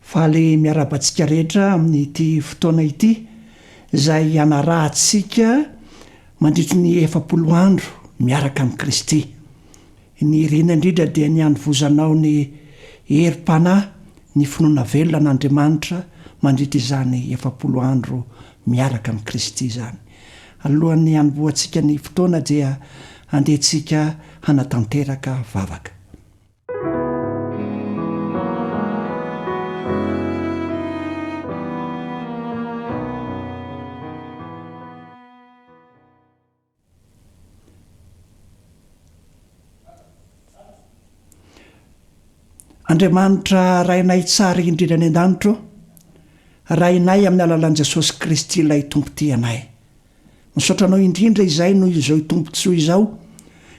Faly miarabantsika rehetra amin'ity fotoana ity zay anarahantsika mandritry ny 7 andro miaraka amin'i Kristy. Ny rena indrindra dia ny hanovozanao ny herim-panahy ny finoana velona an'Andriamanitra mandritra izany 7 andro miaraka amin'i Kristy izany. Alohan'ny hanovoantsika ny fotoana dia andehantsika hanatanteraka vavaka. Andriamanitra rainay tsara indrindra ny an-danitro, rainay amin'ny alalan'i Jesosy Kristy ilay tompontianay. Misaotra anao indrindra izay noho izao tompontsoa izao,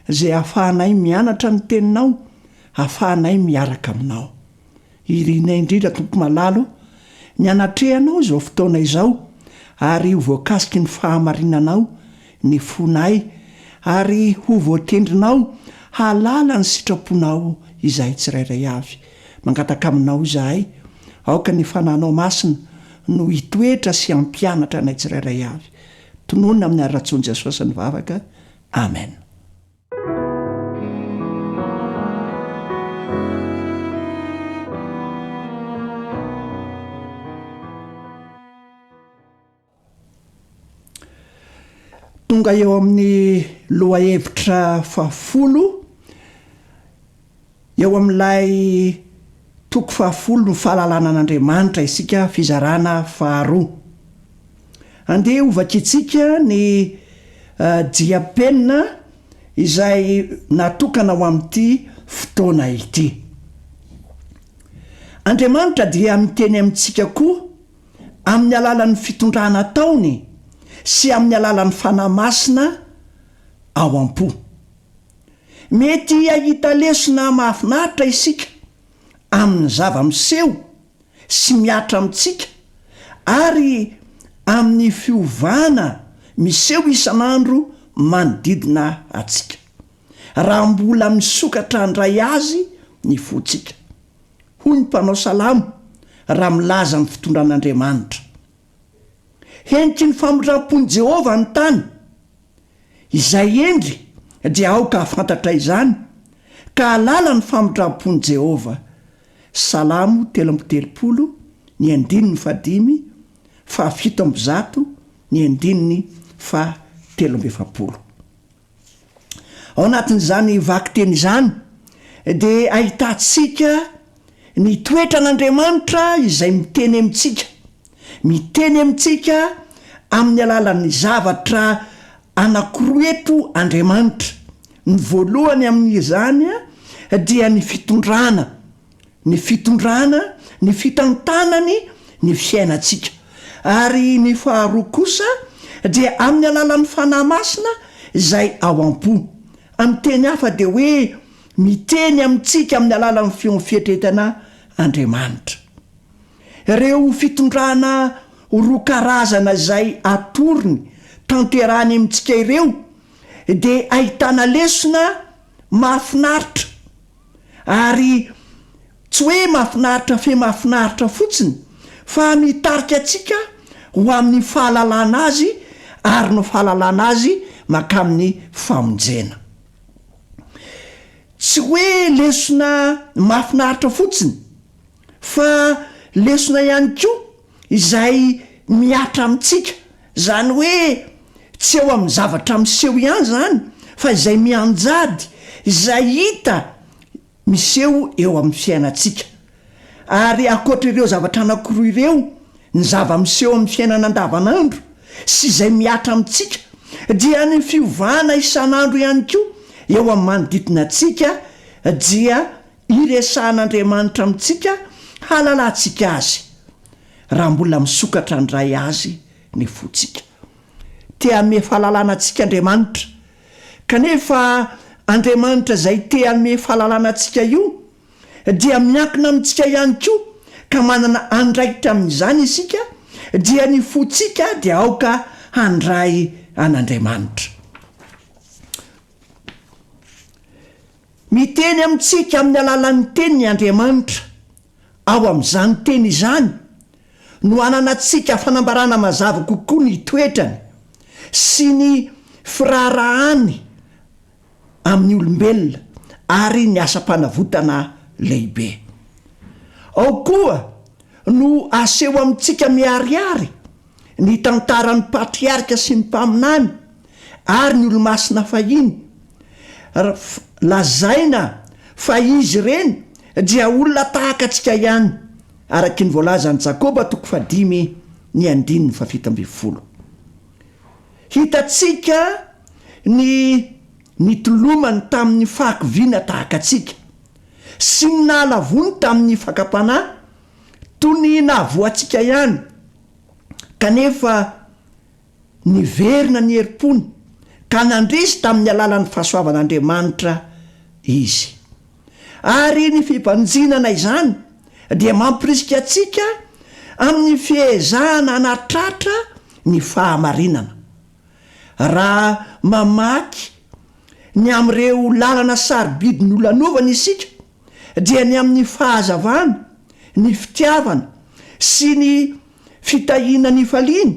zay ahafahanay mianatra ny teninao, ahafahanay miaraka aminao. Irinay indrindra tompo malalo, ny anatrehanao izao fotoana izao, ary ho voakasiky ny fahamarinanao, ny fonay, ary ho voatendrinao halala ny sitraponao izay tsirairay avy. Mangataka aminao izahay, aoka ny fananao masina no hitoetra sy hampianatra anay tsirairay avy. Tonoana amin'ny ara-tsoan'i Jesosy ny vavaka. Amen. Tonga eo amin'ny lohahevitra 10 eo amin'ilay toko 10 ny fahalalana an'Andriamanitra isika fizarana 2. Andeha ovakitsika ny dia-penina izay natokana ho amin'ity fotoana ity. Andriamanitra dia miteny amintsika koa amin'ny alalan'ny fitondrana ataony sy amin'ny alalan'ny fanahy masina ao am-po. Mety ahita lesona mahafinaritra isika amin'ny zava-miseho sy miatra amintsika ary amin'ny fiovana miseho isan'andro manodidina atsika, raha mbola misokatra andray azy ny fontsika. Hoy ny mpanao salamo raha milaza ny fitondran'Andriamanitra: heniky ny famindram-pon'i Jehova ny tany, izay endry dia aoka hafantatra izany, ka halala ny famindram-pon'i Jehova. Salamo 3:7, ny 5, 7:7, ny 7:7. Ao anatin'izany vaky-teny izany dia ahitantsika ny toetra an'Andriamanitra izay miteny amintsika amin'ny alalan'ny zavatra anankiroa eto Andriamanitra. Ny voalohany amin'izany dia ny fitondrana, ny fitantanany ny fiainantsika, ary ny faharoa kosa dia amin'ny alalan'ny fanahy masina izay ao am-po. Amin'ny teny hafa dia hoe miteny amintsika amin'ny alalan'ny fietretana Andriamanitra. Ireo fitondrana roa karazana izay atorony tanterahany amintsika ireo dia ahitana lesona mahafinaritra, ary tsy hoe mahafinaritra fotsiny, fa mitarika atsika ho amin'ny fahalalana azy, ary no fahalalana azy maka amin'ny famonjena. Tsy hoe lesona mahafinaritra fotsiny, fa lesona ihany koa izay miatra amintsika, zany hoe tsy eo amin'ny zavatra miseho ihany zany, fa izay mianjady, izay hita miseho eo amin'ny fiainantsika. Ary akoatra ireo zavatra anankiroa ireo, ny zava-miseho amin'ny fiainana andavanandro sy izay miatra amintsika, dia ny fiovana isan'andro ihany koa eo amin'ny manodidina antsika dia iresahan'Andriamanitra amintsika halalantsika azy, raha mbola misokatra andray azy ny fontsika. Te hanome fahalalana antsika Andriamanitra, kanefa Andriamanitra izay te hanome fahalalana antsika io dia miankina amintsika ihany koa, ka manana andraikitra amin'izany isika, dia ny fontsika dia aoka handray an'Andriamanitra. Miteny amintsika amin'ny alalan'ny teniny Andriamanitra ao amin'izany teny izany no ananantsika fanambarana mazava kokoa ny toetrany sy ny firarahany amin'ny olombelona ary ny asam-panavotana lehibe. Ao koa no aseho amintsika miariary ny tantaran'ny patriarika sy ny mpaminany ary ny olo-masina fahiny, lazaina fa izy ireny dia olona tahaka atsika ihany, araky ny voalazan'i Jakoba 5:7. Hitatsika ny tolomany tamin'ny fahakiviana tahaka atsika sy ny nahalavony tamin'ny fakapanahy toy ny nahavoantsika ihany, kanefa niverina ny herim-pony ka nandresy tamin'ny alalan'ny fahasoavan'Andriamanitra izy. Ary ny fibanjinana izany dia mampirisika atsika amin'ny fihezahana hanatratra ny fahamarinana. Raha mamaky ny am'ireo lalana sarobidy ny olanovana isika dia ny amin'ny fahazavana, ny fitiavana sy ny fitahiana ny faliany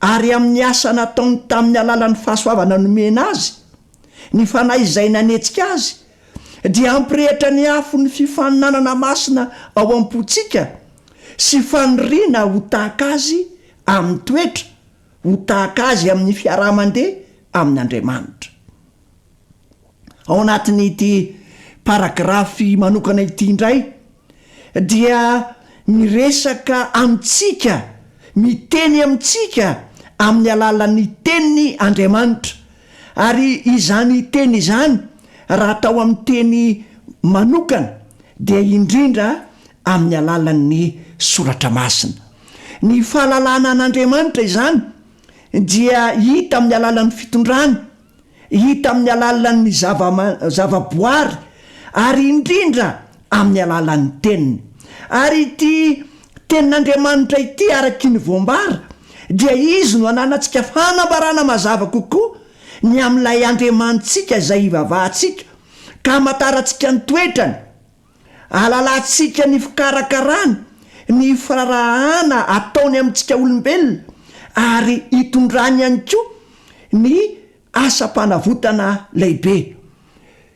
ary amin'ny asa nataony tamin'ny alalan'ny fahasoavana nomena azy, ny fanahy izay nanetsika azy dia ampirehitra ny afo ny fifaninanana masina ao am-potsika sy faniriana ho tahaka azy amin'ny toetra, ho tahaka azy amin'ny fiaraha-mandeha amin'Andriamanitra. Ao anatin'ity paragrafy manokana ity indray dia miresaka amintsika, miteny amintsika amin'ny alalan'ny teniny Andriamanitra, ary izany teny izany raha atao amin'ny teny manokana dia indrindra amin'ny alalan'ny soratra masina. Ny fahalalana an'Andriamanitra izany dia hita amin'ny alalan'ny fitondrana, hita amin'ny alalan'ny zavaboary ary indrindra amin'ny alalan'ny teniny. Ary ity tenin'Andriamanitra ity araky ny voambara dia izy no ananantsika fanambarana mazava kokoa ny amin'ilay Andriamanitsika izay ivavahantsika ka matarantsika ny toetrany, alalantsika ny fikarakarana, ny firarahana ataony amintsika olombelona ary hitondrany ihany koa ny asam-panavotana lehibe.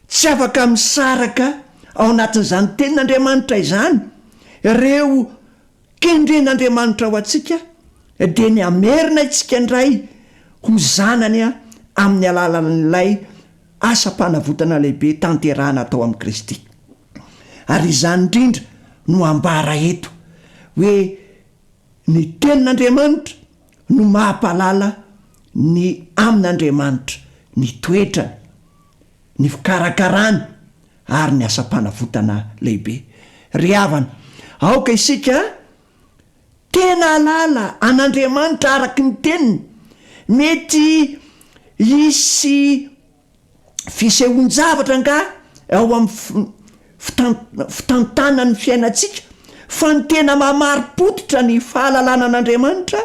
Tsy afaka misaraka ao anatin'izany tenin'Andriamanitra izany ireo kendren'Andriamanitra ho antsika dia ny amerina itsika indray ho zanany amin'ny alalan'ilay asam-panavotana lehibe tanterahana atao amin'i Kristy. Ary izany indrindra no ambara eto hoe ny tenin'Andriamanitra no mahampalala ny amin'Andriamanitra ny toetrany, ny fikarakarana ary ny asam-panavotana lehibe. Ry havana, aoka isika tena alala an'Andriamanitra araky ny teniny. Mety hisy fisehoan-javatra nga ao amin'ny fitantanan'ny fiainantsika, fa ny tena mahamari-potitra ny fahalalana an'Andriamanitra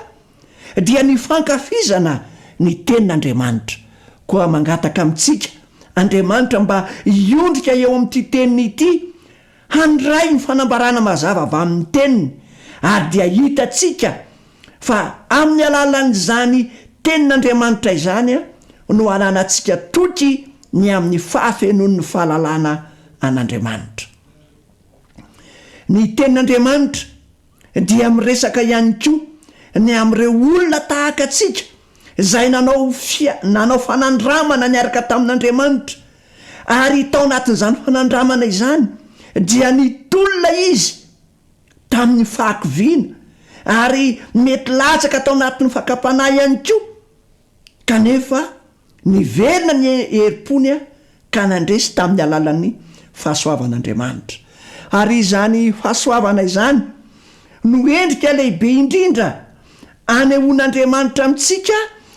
dia ny fankafizana ny tenin'Andriamanitra. Koa mangataka amintsika Andriamanitra mba hiondrika eo amin'ity teniny ity, handray ny fanambarana mazava avy amin'ny teniny, ary dia hitatsika fa amin'ny alalan'izany tenin'Andriamanitra izany no ananantsika toky ny amin'ny fahafenon'ny fahalalana an'Andriamanitra. Ny tenin'Andriamanitra dia miresaka ihany koa ny amin'ireo olona tahaka atsika izay nanao fanandramana niaraka tamin'Andriamanitra, ary tao anatin'izany fanandramana izany dia nitolona izy tamin'ny fahakiviana ary mety latsaka tao anatin'ny fakapanahy ihany koa, kanefa niverina ny herim-pony ka nandresy tamin'ny alalan'ny fahasoavan'Andriamanitra. Ary izany fahasoavana izany no endrika lehibe indrindra anehoan'Andriamanitra amintsika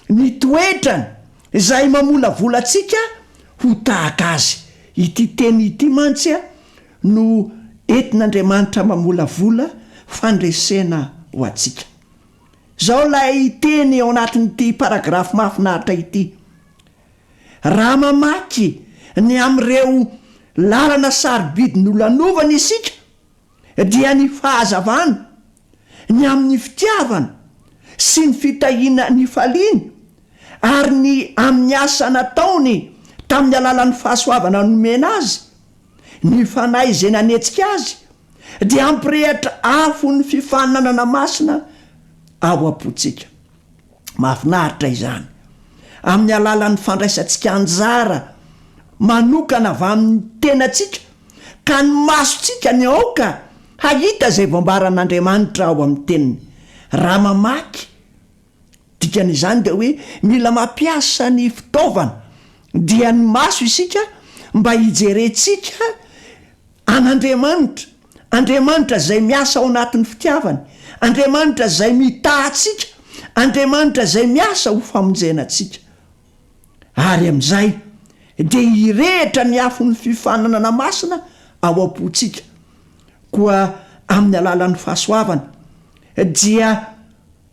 ny toetrany izay mamolavola atsika ho tahaka azy. Ity teny ity mantsy no entin'Andriamanitra mamolavola fandresena ho atsika. Zao lay teny ao anatin'ity paragrafy mahafinaritra ity: raha mamaky ny am'ireo lalana sarobidy nolanovana isika dia ny fahazavana ny amin'ny fitiavana sy ny fitahiana ny faliany ary ny amin'ny asa nataony tamin'ny alalan'ny fahasoavana nomena azy ny fanahy izay nanetsika azy dia ampirehatra afo ny fifananana masina ao am-pontsika. Mahafinaritra izany amin'ny alalan'ny fandraisantsika anjara manokana avy amin'ny tenantsika ka ny masontsika ny aoka hahita zay voambaran'Andriamanitra ao amin'ny teniny. Raha mamaky dikan'izany dia hoe mila mampiasa ny fitaovana dia ny maso isika mba hijerentsika an'Andriamanitra. Andriamanitra zay miasa ao anatin'ny fitiavany, Andriamanitra zay mitahatsika, Andriamanitra zay miasa ho famonjenantsika. Ary amin'izay dia hirehitra ny afon'ny fifananana masina ao am-pontsika koa amin'ny alalan'ny fahasoavana dia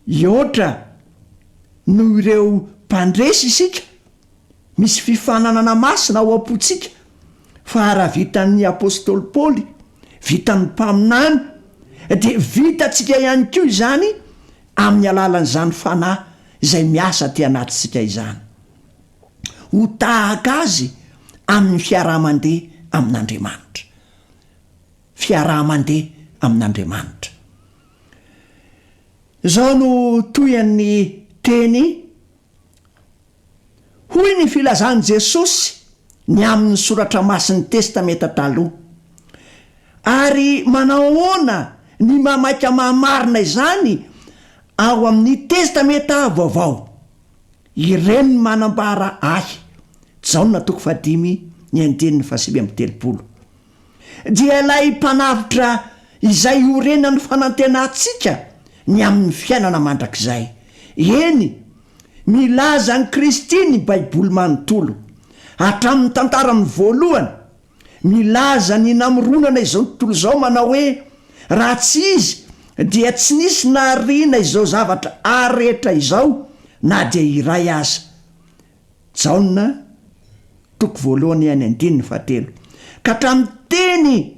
ioatra noho ireo mpandresy isika misy fifananana masina ao am-pontsika fa raha vitan'ny apôstôly Paoly, vitan'ny mpaminany dia vitantsika ihany koa izany amin'ny alalan'izany fanahy izay miasa ty anatintsika izany ho tahaka azy amin'ny fiaraha-mandeha amin'Andriamanitra. Fiaraha-mandeha amin'Andriamanitra. Zao no toyan'ny teny hoy ny filazan'i Jesosy ny amin'ny soratra masin'ny testamenta taloha. Ary manao ahoana ny mamaika mahamarina izany ao amin'ny testamenta vaovao? Ireny ny manambara ahy. Jaona 5:7-8. Dia ilay mpanavitra izay orena ny fanantenantsika ny amin'ny fiainana mandrakizay. Eny, milaza ny Kristy ny Baiboly manontolo. Hatramin'ny tantarany voalohany milaza ny namoronana izao tontolo izao manao hoe raha tsy izy dia tsy nisy nahariana izao zavatra rehetra izao na dia iray aza. Jaona 1:7. Ka hatramin'ny teny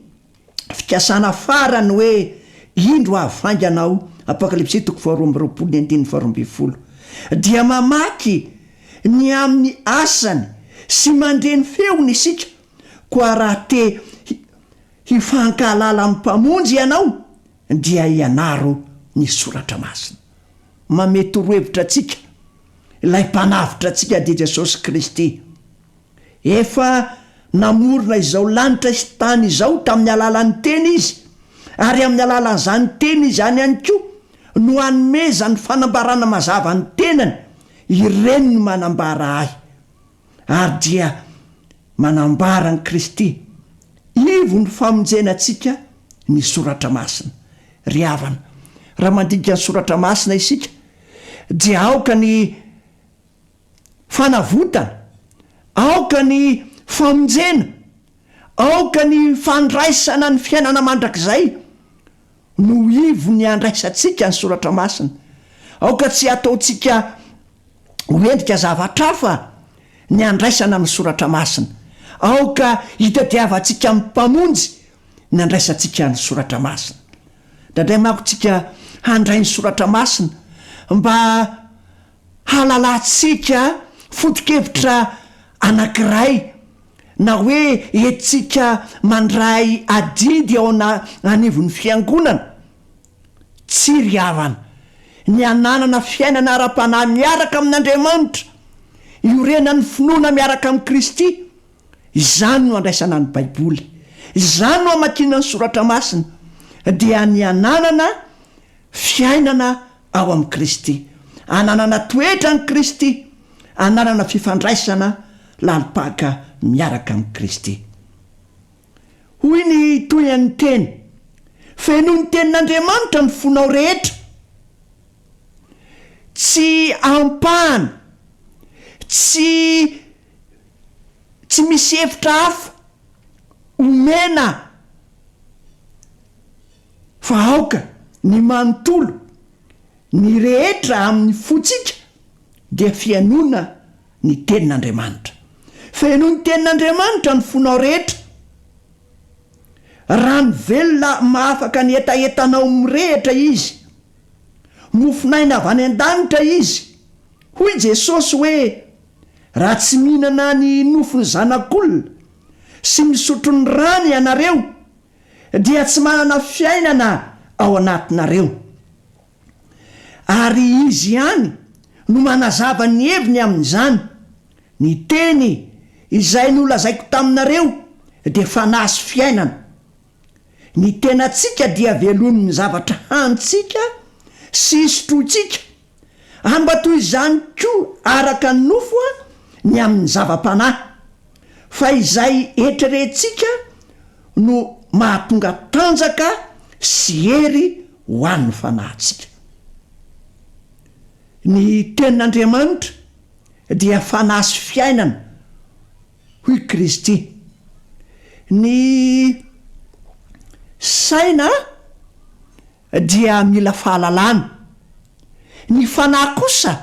fikasana farany hoe indro avy vanganao, Apokalipsy 2:12-12. Dia mamaky ny amin'ny asany sy mandreny feony isika koa raha te hifankahalala amin'ny mpamonjy ianao dia ianaro ny soratra masina. Mamety torohevitra antsika ilay mpanavitra antsika dia Jesosy Kristy. Efa namorona izao lanitra sy tany izao tamin'ny alalan'ny teny izy, ary amin'ny alalan'izany teny izany ihany koa no hanomeza ny fanambarana mazava ny tenany. Ireny no manambara ahy ary dia manambara ny Kristy. Ivo ny famonjenantsika ny soratra masina. Ry havana, raha mandinika ny soratra masina isika dia aoka ny fanavotana, aoka ny famonjena, aoka ny fandraisana ny fiainana mandrakizay no ivo ny andraisantsika ny soratra masina. Aoka tsy ataontsika hoendrika zavatra hafa ny andraisana ny soratra masina. Aoka hitadiavantsika amin'ny mpamonjy ny andraisantsika ny soratra masina. Dandray manko handray ny soratra masina mba halalantsika foto-kevitra anankiray na hoe etsika mandray adidy ao anivon'ny fiangonana. Tsy ry havana, ny ananana fiainana ara-panahy miaraka amin'Andriamanitra, iorena ny finoana miaraka amin'ny Kristy, izany no andraisana ny Baiboly, izany no amakiana ny soratra masina, dia ny ananana fiainana ao amin'ny Kristy, ananana toetra ny Kristy, ananana fifandraisana lalipaka miaraka amin'ny Kristy. Hoy ny toyan'ny teny, feno ny tenin'Andriamanitra ny fonao rehetra, tsy ampahana, tsy misy hevitra hafa omena, fa aoka ny manontolo ny rehetra amin'ny fotsika dia fianona ny tenin'Andriamanitra. Feno ny tenin'Andriamanitra ny fonao rehetra rano velona mahafaka ny etaetanao mirehitra izy, mofinaina avy any an-danitra izy. Hoy Jesosy hoe raha tsy mihinana ny nofony zanak'olona sy misotro ny rano ianareo dia tsy manana fiainana ao anatinareo. Ary izy ihany no manazava ny heviny amin'izany. Ny teny izay nolazaiko taminareo dia fanahy sy fiainana. Ny tenantsika dia velon'ny zavatra hanitsika sy isotrotsika, mba toy izany koa araka ny nofo ny amin'ny zava-panahy. Fa izay etrerentsika no mahatonga tanjaka sy hery ho an'ny fanahintsika. Ny tenin'Andriamanitra dia fanahy sy fiainana hoy Kristy. Ny saina dia mila fahalalana, ny fanahy kosa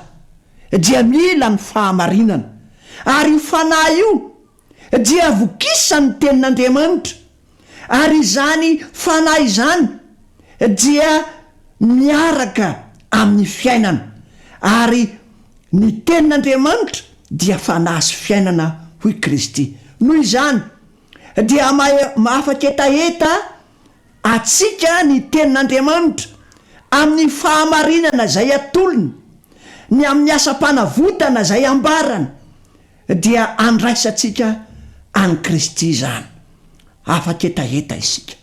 dia mila ny fahamarinana. Ary ny fanahy io dia vokisan'ny tenin'Andriamanitra, ary izany fanahy izany dia miaraka amin'ny fiainana. Ary ny tenin'Andriamanitra dia fanahy sy fiainana hoy Kristy. Noho izany dia mahafaka etaeta atsika ny tenin'Andriamanitra amin'ny fahamarinana zay atolony, ny amin'ny asa-panavotana zay ambarana, dia andraisantsika any Kristy zany. Afaka etaeta isika.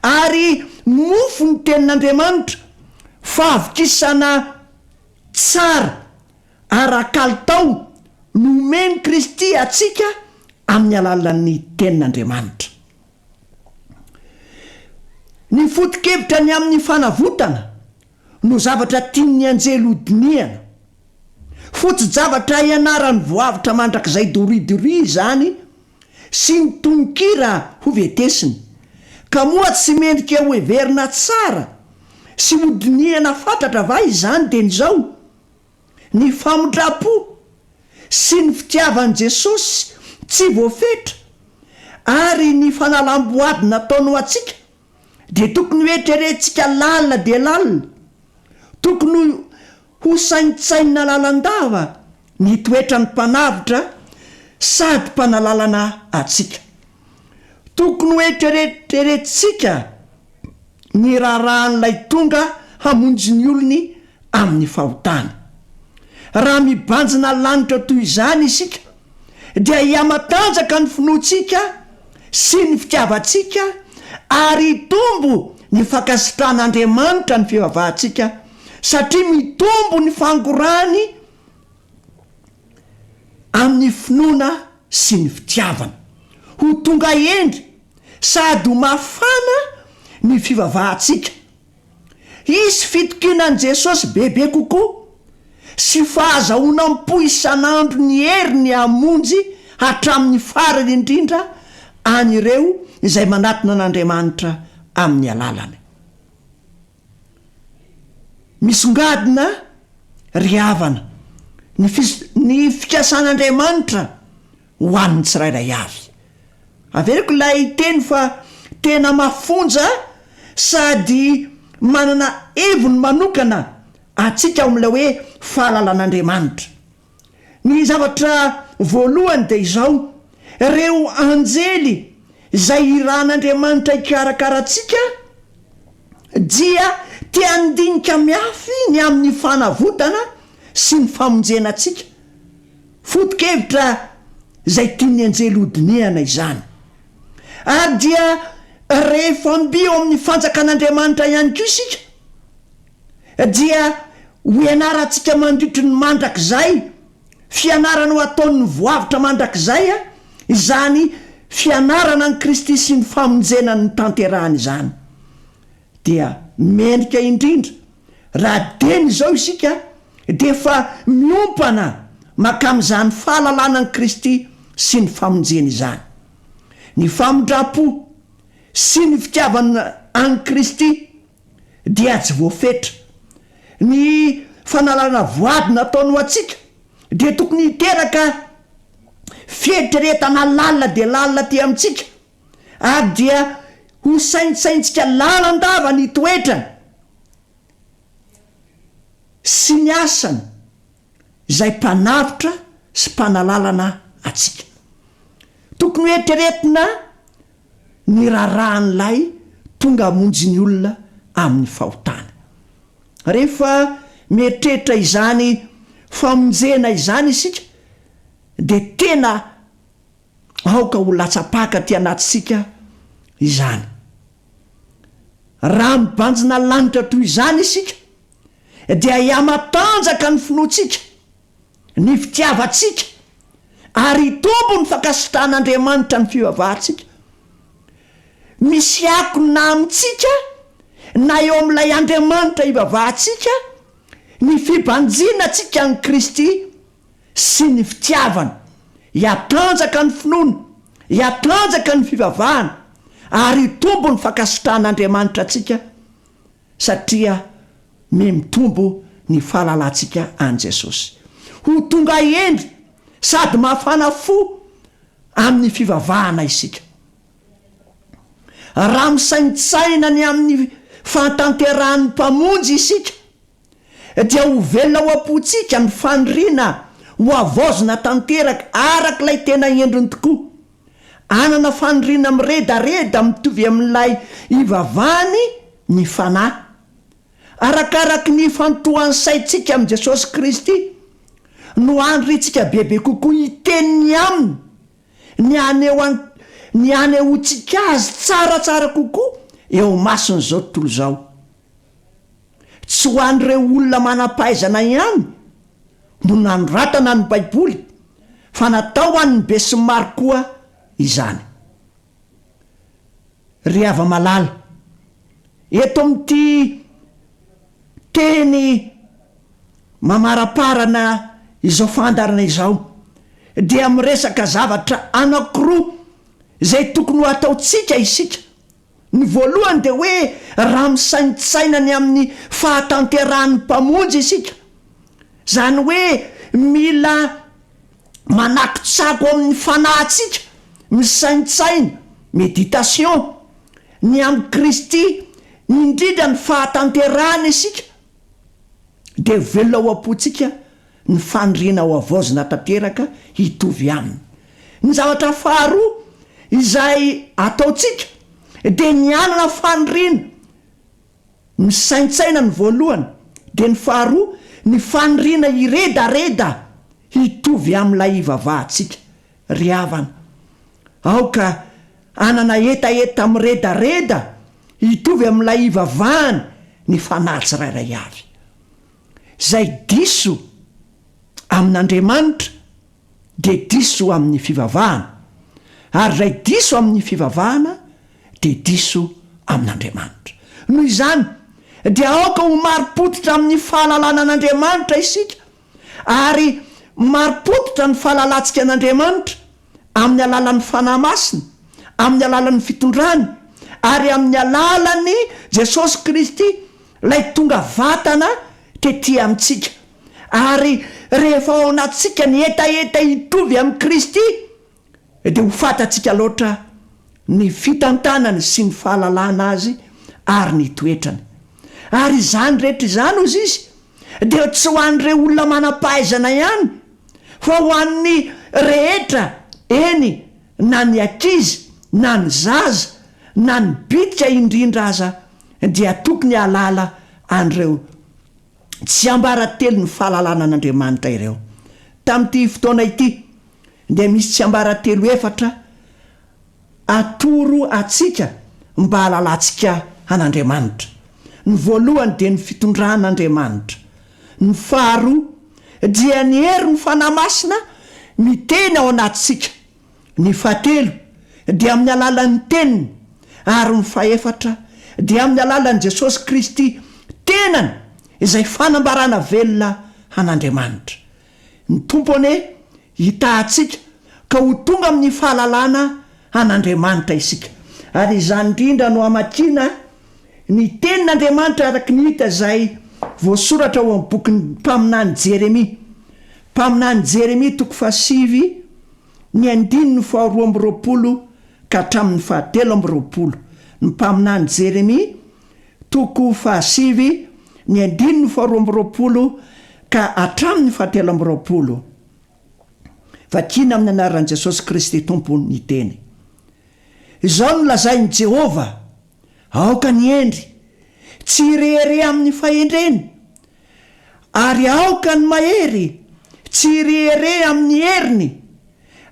Ary mofo ny tenin'Andriamanitra fahavokisana tsara ara-kalitao nomeny Kristy atsika amin'ny alalan'ny tenin'Andriamanitra. Ny foto-kevitra ny amin'ny fanavotana no zavatra tian'ny anjely hodiniana. Foto-javatra ianarany voavitra mandrakizay doridory zany sy ny tononkira ho vetesiny, ka moa tsy mendrika ho heverina tsara sy hodiniana fantatra va izany dia n'izao: ny famondrapo sy ny fitiavan'i Jesosy tsy voafetra, ary ny fanalam-boady nataonao atsika dia tokony hoetrerentsika lalina dia lalina. Tokony ho saintsaina lalandava ny toetra ny mpanavitra sady mpanalalana atsika. Tokony hoetrerentsika ny raharan'ilay tonga hamonjy ny olony amin'ny fahotana. Raha mibanjina lanitra toy izany isika dia hiamatanjaka ny finoantsika sy ny fitiavantsika, ary tombo ny fankasitran'Andriamanitra ny fivavahantsika, satria mitombo ny fangorany amin'ny finoana sy ny fitiavana, ho tonga endry sady ho mafana ny fivavahantsika. Isy fitokinan'i Jesosy bebe kokoa sy fahazahoana am-po isan'andro ny heriny hamonjy hatramin'ny farany indrindra an'ireo izay manatona an'Andriamanitra amin'ny alalany. Misongadina ry havana ny fikasan'Andriamanitra ho an'ny tsirairay avy. Averiko ilay teny fa tena mafonja sady manana heviny manokana atsika amin'ilay hoe fahalalan'Andriamanitra. Ny zavatra voalohany dia izao: ireo anjely izay iran'Andriamanitra ikarakaratsika dia te handinika miafy ny amin'ny fanavotana sy ny famonjena atsika. Foto-kevitra izay tian'ny anjely hodiniana izany. Ary dia rehefa mbio amin'ny fanjakan'Andriamanitra ihany koa isika dia ho ianarantsika mandritry ny mandrakizay, fianarana ho ataon'ny voavitra mandrakizay izany fianarana ny Kristy sy ny famonjena ny tanterahany izany. Dia mendrika indrindra raha deny izao isika dia efa miompana makamin'izany fahalalana ny Kristy sy ny famonjena izany. Ny famondrapo sy ny fitiavana any Kristy dia tsy voafetra. Ny fanalana voady nataony ho atsika dia tokony hiteraka fietreretana lalina dia lalina ty amintsika, ary dia ho saintsaintsika lalandava ny toetrany sy ny asany izay mpanavitra sy mpanalalana atsika. Tokony hoetreretina ny raran'lay tonga amonjy ny olona amin'ny fahotana. Rehefa mieritreritra izany famonjena izany isika de tena aoka ho latsapaka ty anatisika izany. Raha mibanjina lanitra toy izany isika dia iamatanjaka ny finoantsika, ny fitiavatsika, ary tombo ny fakasitrahan'Andriamanitra ny fivavahantsika. Misy akona amintsika na eo amin'ilay Andriamanitra ivavahantsika ny fibanjinatsika ny Kristy sy ny fitiavana, hiatanjaka ny finoana, hiatanjaka ny fivavahana, ary tombo ny fakasitrahan'Andriamanitra atsika satria mitombo ny fahalalantsika an Jesosy. Ho tonga endry sady mafana fo amin'ny fivavahana isika. Raha misaintsaina ny amin'ny fantanterahany mpamonjy isika dia ho velona ho apotsika ny faniriana ho avozona tanteraka arak'ilay tena endriny tokoa. Anana faniriana miredareda mitovy amin'ilay ivavahany ny fanahy. Arakaraky ny fantohan'ny saitsika amin'i Jesosy Kristy no andritsika bebe kokoa hiteniny aminy ny anehoantsika azy tsaratsara kokoa eo masony zao tontolo zao. Tsy ho an'ireo olona manam-pahaizana ihany no nanoratana ny Baiboly, fa natao an'ny be sy maro koa izany. Ry hava-malala, eto amin'ity teny mamaraparana izao fandarana izao dia miresaka zavatra anankiroa zay tokony ho ataotsika isika. Ny voalohany de hoe raha misaintsaina ny amin'ny fahatanterahany mpamonjy isika, zany hoe mila manakitsako amin'ny fanahintsika, misaintsaina, méditation ny amin'ny Kristy, indrindra ny fahatanterahana isika, de velona ho apotsika ny faniriana ho avozona tanteraka hitovy aminy. Ny zavatra faharoa izay ataotsika de ny anana faniriana, misaintsaina ny voalohany, de ny faharoa ny faniriana iredareda hitovy amin'ilay ivavahantsika. Ry havana, aoka anana etaeta miredareda hitovy amin'ilay ivavahany ny fanahy tsirairay avy. Zay diso amin'Andriamanitra de diso amin'ny fivavahana, ary zay diso amin'ny fivavahana de diso amin'Andriamanitra. Noho izany dia aoka ho marim-potitra amin'ny fahalalana an'Andriamanitra isika, ary marim-potitra ny fahalalantsika an'Andriamanitra amin'ny alalan'ny fanahy masina, amin'ny alalan'ny fitondrany, ary amin'ny alalan'ny Jesosy Kristy lay tonga vatana tetỳ amintsika. Ary rehefa ao anatsika ny etaeta hitovy amin'ny Kristy de ho fatatsika loatra ny fitantanany sy ny fahalalana azy ary ny toetrany. Ary izany rehetra izany ozy izy de tsy ho an'ireo olona manam-pahaizana ihany, fa ho an'ny rehetra, eny na ny ankizy na ny zaza na ny bitika indrindra aza dia tokony halala an'ireo tsy ambaratelo ny fahalalana an'Andriamanitra ireo. Tamin'ity fotoana ity de misy tsy ambaratelo efatra atoro atsika mba halalantsika an'Andriamanitra. Ny voalohany de ny fitondran'Andriamanitra, ny faharoa dia ny hery ny fanahy masina miteny ao anatsika, ny fahatelo dia amin'ny alalan'ny teniny, ary ny fahaefatra dia amin'ny alalan'i Jesosy Kristy tenany izay fanambarana velona an'Andriamanitra. Ny tompony hitahatsika ka ho tonga amin'ny fahalalana an'Andriamanitra isika. Ary izany indrindra no amakina ny tenin'Andriamanitra araky ny hita zay voasoratra ao amin'ny bokin'ny mpaminany Jeremia. Mpaminany Jeremia 7:5 ny 5 ka hatramin'ny 7:20. ny mpaminany Jeremia 7:12 ka hatramin'ny 7:20 vakina amin'ny anaran'i Jesosy Kristy tompony ny teny. Izao no lazain'i Jehova: aoka ny endry, tsy irehere amin'ny fahendreny, ary aoka ny mahery, tsy irehere amin'ny heriny,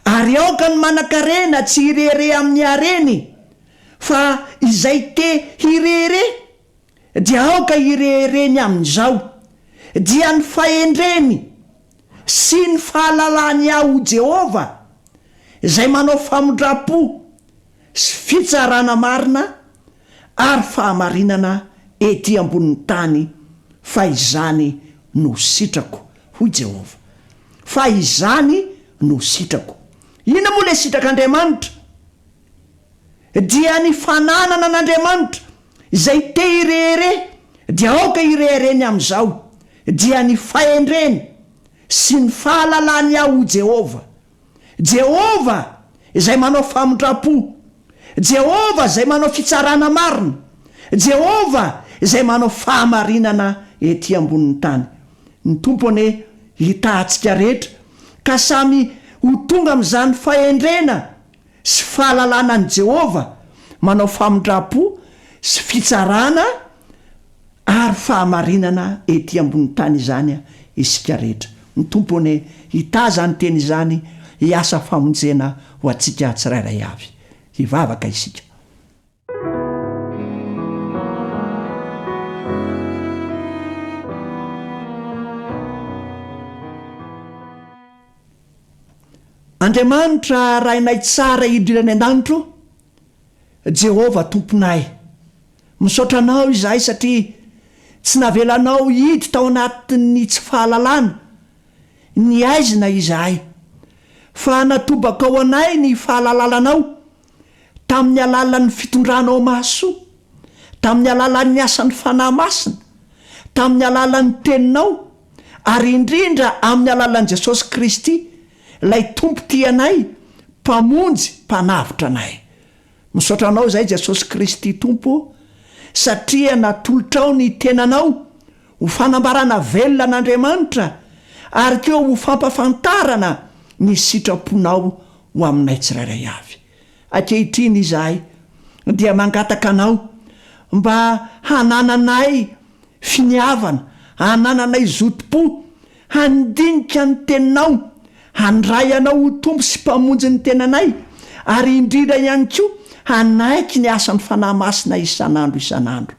ary aoka ny manan-karena, tsy irehere amin'ny hareny. Fa izay te hirehere dia aoka irehereny amin'izao, dia ny fahendreny sy ny fahalalany aho Jehova, izay manao famondram-po sy fitsarana marina ary fahamarinana ety ambonin'ny tany, fa izany no sitrako hoy Jehova. Fa izany no sitrako. Ina moa le sitrak'Andriamanitra? Dia ny fananana an'Andriamanitra izay te irehere dia aoka irehereny amin'izao, dia ny fahendreny sy ny fahalalany aho Jehova. Jehova izay manao famondram-po, Jehova izay manao fitsarana marina, Jehova izay manao fahamarinana ety ambonin'ny tany. Ny tompony hitantsika rehetra ka samy ho tonga amin'izany fahendrena sy fahalalana ny Jehova, manao famondram-po sy fitsarana ary fahamarinana ety ambonin'ny tany izany isika rehetra. Ny tompony hitaza ny teny izany hiasa famonjena ho antsika tsirairay avy. Hivavaka isika. Andriamanitra rainay tsara idrirany an-danitro, Jehova tomponay, misaotra anao izahay satria tsy navelanao hidy tao anatin'ny tsy fahalalana ny aizina izahay, fa natobaka ao anay ny fahalalanao tamin'ny alalan'ny fitondranao mahasoa, tamin'ny alalan'ny asan'ny fanahy masina, tamin'ny alalan'ny teninao, ary indrindra amin'ny alalan'i Jesosy Kristy, lay tompo tianay, mpamonjy, mpanavitra anay. Misaotra anao izay Jesosy Kristy tompo, satria natolotrao ny tenanao ho fanambarana velona an'Andriamanitra, ary keo ho fampafantarana ny sitraponao ho aminay tsirairay avy. Ankehitriny izahay dia mangataka anao mba hanananay finiavana, hanananay zotom-po, handinika ny teninao, handray anao ho tompo sy mpamonjy ny tenanay, ary indrindra ihany koa hanaiky ny asan'ny fanahy masina isan'andro.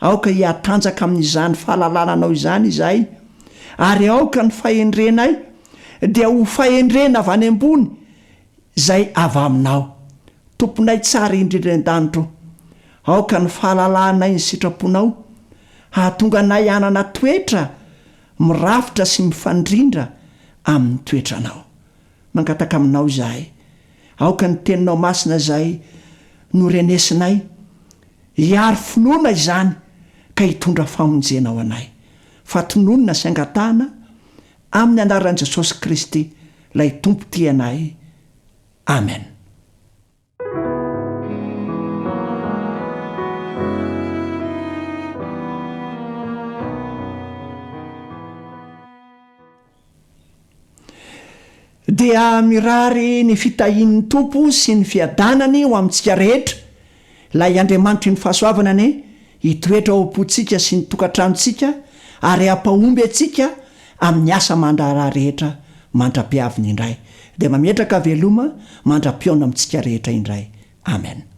Aoka hiatanjaka amin'izany fahalalananao izany izahay, ary aoka ny fahendrenay dia ho fahendrena avy any ambony izay avy aminao. Tomponay tsara indrindra an-danitro, aoka ny fahalalanay ny sitraponao, hahatonga anay hanana toetra mirafitra sy mifandrindra amin'ny toetranao. Mangataka aminao izahay, aoka ny teninao masina izay no renesinay, hiaro finoana izany ka hitondra famonjena ao anay. Fatononona sy angatahana amin'ny anaran'i Jesosy Kristy lay tompo tianay. Amen. Dia mirary ny fitahian'ny tompo sy ny fiadanany ho amintsika rehetra, lay Andriamanitra ny fahasoavana ane hitoetra ao am-pontsika sy ny tokantranontsika, ary hampahomby atsika amin'ny asa mandraraha rehetra mandra-piaviny indray. Dia mametraka veloma mandra-piaona amintsika rehetra indray. Amen.